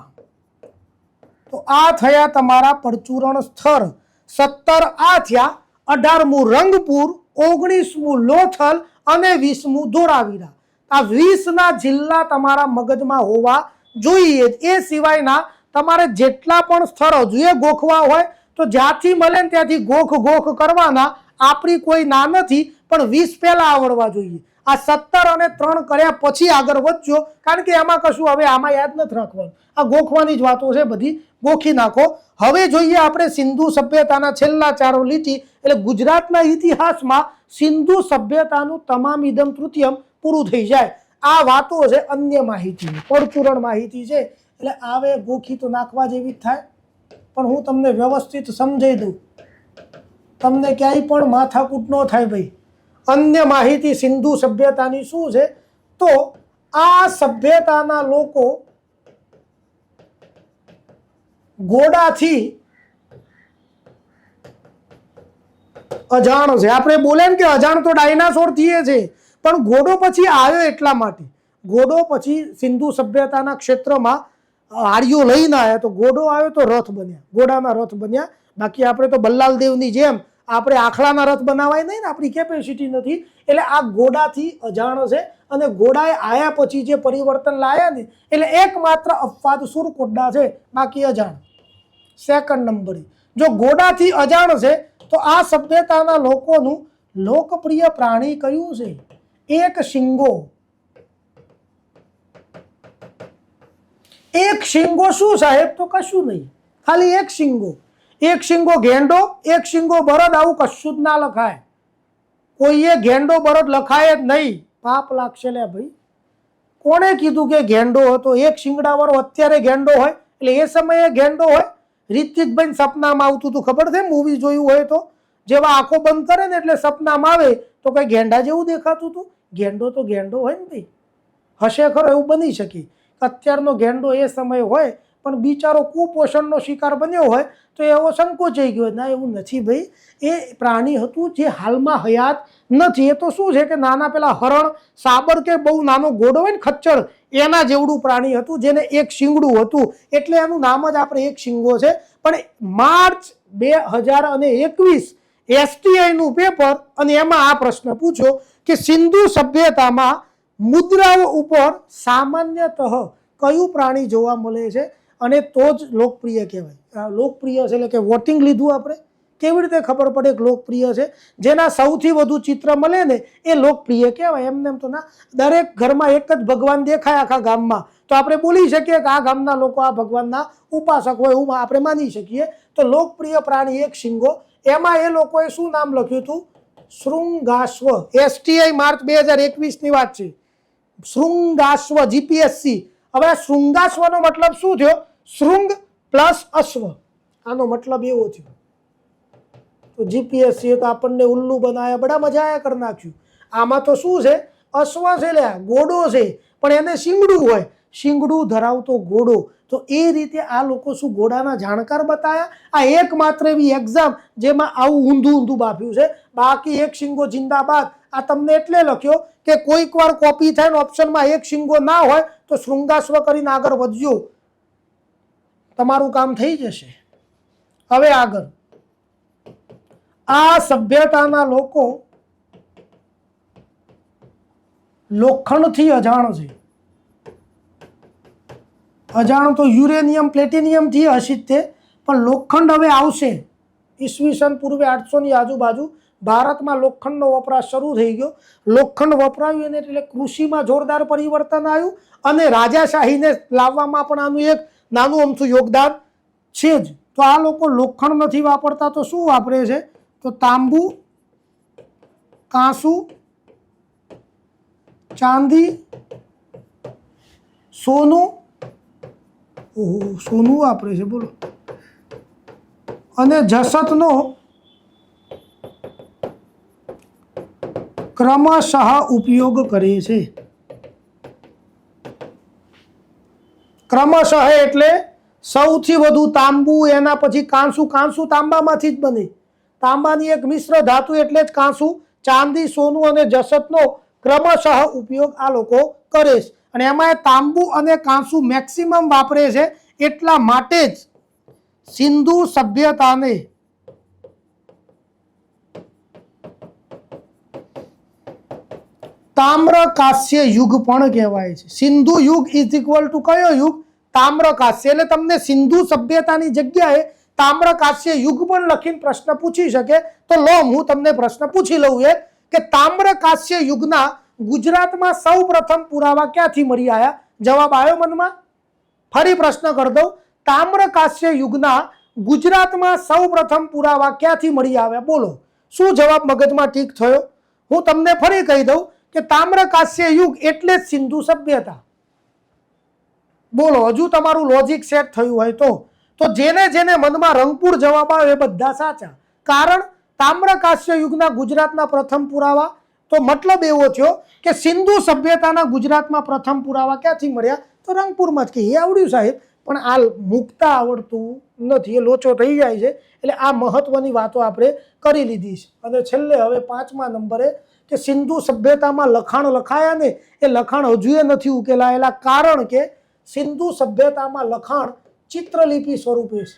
તો આ થયા તમારા પરચુરણ સ્થળ. 17 આ થયા. 18મું રંગપુર, 19મું લોથલ અને 20મું ધોળાવીરા. આ 20ના જિલ્લા તમારા મગજમાં હોવા જોઈએ. એ સિવાયના તમારે જેટલા પણ સ્થળ હજુ એ ગોખવા હોય તો જ્યાંથી મળે ને ત્યાંથી ગોખ કરવાના. આપણી કોઈ ના નથી, પણ 20 પહેલા આવડવા જોઈએ. આ 17 અને 3 કર્યા પછી આગળ વધજો, કારણ કે એમાં કશું હવે આમાં યાદ નથી રાખવાનું. આ ગોખવાની જ વાતો છે, બધી ગોખી નાખો. હવે જોઈએ આપણે સિંધુ સભ્યતાના છેલ્લા 4 લીટી, એટલે ગુજરાતના ઇતિહાસમાં સિંધુ સભ્યતાનું તમામ ઇદમ તૃતીયમ પૂરું થઈ જાય. આ વાતો છે અન્ય માહિતી, પરચુરણ માહિતી છે, એટલે આવે ગોખી તો નાખવા જેવી જ થાય. પણ હું તમને વ્યવસ્થિત સમજાવી દઉં, તમને ક્યાંય પણ માથાકૂટ ન થાય ભાઈ. અન્ય માહિતી સિંધુ સભ્યતાની શું છે, તો આ સભ્યતાના લોકો ઘોડાથી અજાણ છે. આપણે બોલે ને કે અજાણ તો ડાયનાસોર થઈએ છે, પણ ઘોડો પછી આવ્યો એટલા માટે. ઘોડો પછી સિંધુ સભ્યતાના ક્ષેત્રમાં આર્યો લઈને આવ્યા, તો ઘોડો આવ્યો તો રથ બન્યા, ઘોડાના રથ બન્યા. બાકી આપણે તો બલ્લાલ દેવની જેમ આપણે આખલાના રથ બનાવાય નહીં ને, આપણી કેપેસિટી નથી. એટલે આ ઘોડાથી અજાણ છે, અને ઘોડાએ આયા પછી જે પરિવર્તન લાયા ને, એટલે એકમાત્ર અપવાદ સુરકોટડા છે, બાકી અજાણ. સેકન્ડ નંબરે જો ઘોડાથી અજાણ છે, તો આ સભ્યતાના લોકોનું લોકપ્રિય પ્રાણી કયું છે? એક શિંગો. એક શિંગો શું સાહેબ? તો કશું નહીં, ખાલી એક શિંગો. એક શિંગો ગેંડો, એક શિંગો બળદ, આવું કશું જ ના લખાય. કોઈએ ગેંડો બળદ લખાય જ નહીં, પાપ લાગશે લે ભાઈ. કોણે કીધું કે ગેંડો હતો? એક શિંગડાવાળો અત્યારે ગેંડો હોય, એટલે એ સમયે ગેંડો હોય. રિતિકભાઈ સપનામાં આવતું હતું, ખબર છે? મૂવી જોયું હોય તો, જેવા આંખો બંધ કરે ને એટલે સપનામાં આવે તો કઈ ગેંડા જેવું દેખાતું હતું. ગેંડો તો ગેંડો હોય ને ભાઈ, હશે ખરો, એવું બની શકે. અત્યારનો ગેંડો એ સમય હોય, પણ બિચારો કુપોષણનો શિકાર બન્યો હોય તો એવો સંકોચાઈ ગયો. ના, એવું નથી ભાઈ. એ પ્રાણી હતું જે હાલમાં હયાત નથી. એ તો શું છે કે નાના પેલા હરણ, સાબર કે બહુ નાનો ઘોડો હોય ને, ખચ્ચર, એના જેવડું પ્રાણી હતું, જેને એક શિંગડું હતું, એટલે એનું નામ જ આપણે એક શિંગો છે. પણ માર્ચ 2021 STI નું પેપર, અને એમાં આ પ્રશ્ન પૂછો કે સિંધુ સભ્યતામાં મુદ્રાઓ ઉપર સામાન્યતઃ કયું પ્રાણી જોવા મળે છે, અને તો જ લોકપ્રિય કહેવાય. લોકપ્રિય છે એટલે કે વોટિંગ લીધું આપણે, કેવી રીતે ખબર પડે કે લોકપ્રિય છે? જેના સૌથી વધુ ચિત્ર મળે ને એ લોકપ્રિય કહેવાય. એમને તો ના, દરેક ઘરમાં એક જ ભગવાન દેખાય આખા ગામમાં, તો આપણે બોલી શકીએ કે આ ગામના લોકો આ ભગવાનના ઉપાસક હોય, એવું આપણે માની શકીએ. તો લોકપ્રિય પ્રાણી એક શિંગો. એમાં એ લોકોએ શું નામ લખ્યું હતું? શૃંગાશ્વ. STI માર્ચ 2021 ની વાત છે. શૃંગાશ્વ, GPSC. હવે આ શૃંગાશ્વનો મતલબ શું થયો? શૃંગ પ્લસ અશ્વ, આનો મતલબ એવો થયો. તો GPSC તો આપણને ઉલ્લુ બનાવ્યા, બડા મજા આયા કરી નાખ્યું. આમાં તો શું છે? અશ્વ છે, લે ઘોડો છે, પણ એને શિંગડું હોય, શિંગડું ધરાવતો ઘોડો. તો એ રીતે આ લોકો શું ઘોડાના જાણકાર બતાવ્યા. આ એકમાત્ર એવી એક્ઝામ જેમાં આવું ઊંધું ઊંધું બાફ્યું છે. બાકી એક શિંગો જિંદાબાદ આ તમને એટલે લખ્યો કે કોઈક વાર કોપી થાય ને ઓપ્શનમાં એક શિંગો ના હોય તો શૃંગાશ્વ કરીને આગળ વધજો, તમારું કામ થઈ જશે. હવે આગળ, આ સભ્યતાના લોકો લોખંડથી અજાણ છે. અજાણ તો યુરેનિયમ પ્લેટિનિયમથી હશે તે, પણ લોખંડ હવે આવશે ઈસવીસન પૂર્વે 800 ની આજુબાજુ. ભારતમાં લોખંડનો વપરાશ શરૂ થઈ ગયો. લોખંડ વપરાયું એટલે કૃષિમાં જોરદાર પરિવર્તન આવ્યું અને રાજાશાહીને લાવવામાં પણ આનું એક નાનું અમથું યોગદાન છે જ. તો આ લોકો લોખંડ નથી વાપરતા તો શું વાપરે છે? તો તાંબુ, કાંસુ, ચાંદી, સોનું, સોનું વાપરે છે બોલો, અને જસતનો ક્રમશઃ ઉપયોગ કરે છે. ક્રમશઃ એટલે સૌથી વધુ તાંબુ, એના પછી કાંસુ. કાંસુ તાંબામાંથી જ બને, તાંબાની એક મિશ્ર ધાતુ એટલે જ કાંસુ. ચાંદી, સોનું અને જસતનો ક્રમશઃ ઉપયોગ આ લોકો કરે છે. અને એમાં તાંબુ અને કાંસુ મેક્સિમમ વાપરે છે. એટલા માટે જ સિંધુ સભ્યતાને તામ્રકાસ્ય યુગ પણ કહેવાય છે. સિંધુ યુગ ઇઝ ઇક્વલ ટુ કયો યુગ? તામ્રકાસ્ય. એટલે તમને સિંધુ સભ્યતાની જગ્યાએ તામ્રકાસ્ય યુગ પણ લખીને પ્રશ્ન પૂછી શકે. તો લો હું તમને પ્રશ્ન પૂછી લઉં કે તામ્રકાસ્ય યુગના ગુજરાતમાં સૌ પ્રથમ પુરાવા ક્યાંથી મળી આવ્યા? જવાબ આવ્યો મનમાં? ફરી પ્રશ્ન કરી દઉં, તામ્રકાસ્ય યુગના ગુજરાતમાં સૌ પ્રથમ પુરાવા ક્યાંથી મળી આવ્યા? બોલો શું જવાબ મગજમાં ટીક થયો? હું તમને ફરી કહી દઉં કે તામ્રકાસ્ય યુગ એટલે જ સિંધુ સભ્યતા. બોલો હજુ તમારું લોજિક સેટ થયું હોય તો જેને જેને મનમાં રંગપુર જવાબ આવે એ બધા સાચા. કારણ તામ્રકાસ્ય યુગના ગુજરાતના પ્રથમ પુરાવા, તો મતલબ એવો થયો કે સિંધુ સભ્યતાના ગુજરાતમાં પ્રથમ પુરાવા ક્યાંથી મળ્યા? તો રંગપુરમાં જ. કે એ આવડ્યું સાહેબ, પણ આ મૂકતા આવડતું નથી, એ લોચો થઈ જાય છે. એટલે આ મહત્વની વાતો આપણે કરી લીધી છે. અને છેલ્લે હવે 5મા નંબરે કે સિંધુ સભ્યતામાં લખાણ લખાયા ને એ લખાણ હજુએ નથી ઉકેલાયેલા. કારણ કે સિંધુ સભ્યતામાં લખાણ ચિત્રલિપિ સ્વરૂપે છે.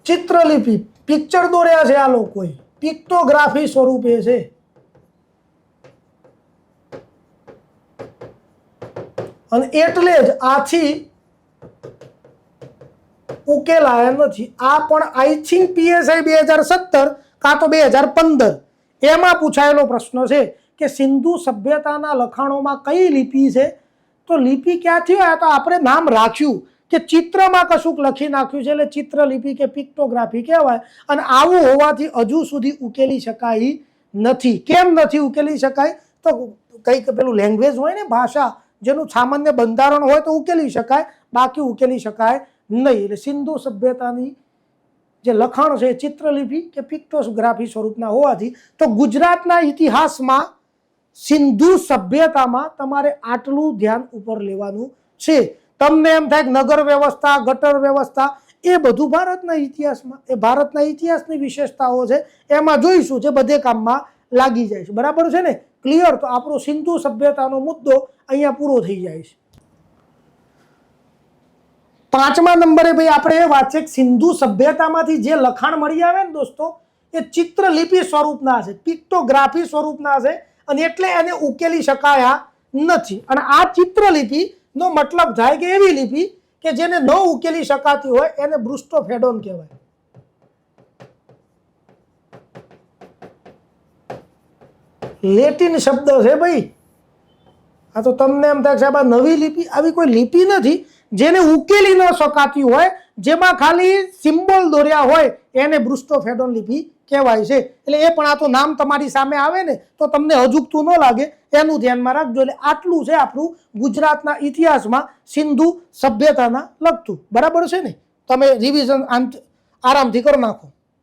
ચિત્રલિપિ, પિક્ચર દોર્યા છે આ લોકોએ, પિક્ટોગ્રાફી સ્વરૂપે છે. અને એટલે જ આથી ઉકેલાયા નથી. આ પણ આઈ થિંક PSI 2017 કાં તો 2015 એમાં પૂછાયેલો પ્રશ્ન છે કે સિંધુ સભ્યતાના લખાણોમાં કઈ લિપિ છે? તો લિપિ ક્યાંથી હોય? તો આપણે નામ રાખ્યું કે ચિત્રમાં કશુંક લખી નાખ્યું છે એટલે ચિત્રલિપિ કે પિક્ટોગ્રાફી કહેવાય. અને આવું હોવાથી હજુ સુધી ઉકેલી શકાય નથી. કેમ નથી ઉકેલી શકાય? તો કંઈક પેલું લેંગ્વેજ હોય ને, ભાષા, જેનું સામાન્ય બંધારણ હોય તો ઉકેલી શકાય, બાકી ઉકેલી શકાય નહીં. એટલે સિંધુ સભ્યતાની જે લખાણ છે ચિત્રલિપિ કે પિક્ટોગ્રાફી સ્વરૂપના હોવાથી તો ગુજરાતના ઇતિહાસમાં સિંધુ સભ્યતામાં તમારે આટલું ધ્યાન ઉપર લેવાનું છે. તમને એમ થાય કે નગર વ્યવસ્થા, ગટર વ્યવસ્થા, એ બધું ભારતના ઇતિહાસમાં, એ ભારતના ઇતિહાસની વિશેષતાઓ છે, એમાં જોઈશું જે બધે કામમાં લાગી જાય છે. બરાબર છે ને? ક્લિયર? તો આપણો સિંધુ સભ્યતાનો મુદ્દો અહીંયા પૂરો થઈ જાય છે. 5મા નંબરે ભાઈ આપણે એ વાત છે કે સિંધુ સભ્યતામાંથી જે લખાણ મળી આવે ને દોસ્તો, એ ચિત્રલિપિ સ્વરૂપના છે, પિક્ટોગ્રાફી સ્વરૂપના છે. અને એટલે એને ઉકેલી શકાયા નથી. અને આ ચિત્રલિપિ નો મતલબ થાય કે એવી લિપિ કે જેને ન ઉકેલી શકાતી હોય એને બ્રુસ્ટોફેડોન કહેવાય. લેટિન શબ્દ છે ભાઈ. આ તો તમને એમ થાય સાહેબ આ નવી લિપિ, આવી કોઈ લિપિ નથી જેને ઉકેલી ન શકાતી હોય, જેમાં ખાલી સિમ્બોલ દોર્યા હોય, એને બ્રુસ્ટોફેડોન લિપિ કહેવાય છે. એટલે એ પણ આ તો નામ તમારી સામે આવે ને તો તમને અજુગતું ન લાગે, એનું ધ્યાનમાં રાખજો. એટલે આટલું છે આપણું ગુજરાતના ઇતિહાસમાં સિંધુ સભ્યતાના લગતું. બરાબર છે ને? તમે રિવિઝન આરામથી કરી નાખો.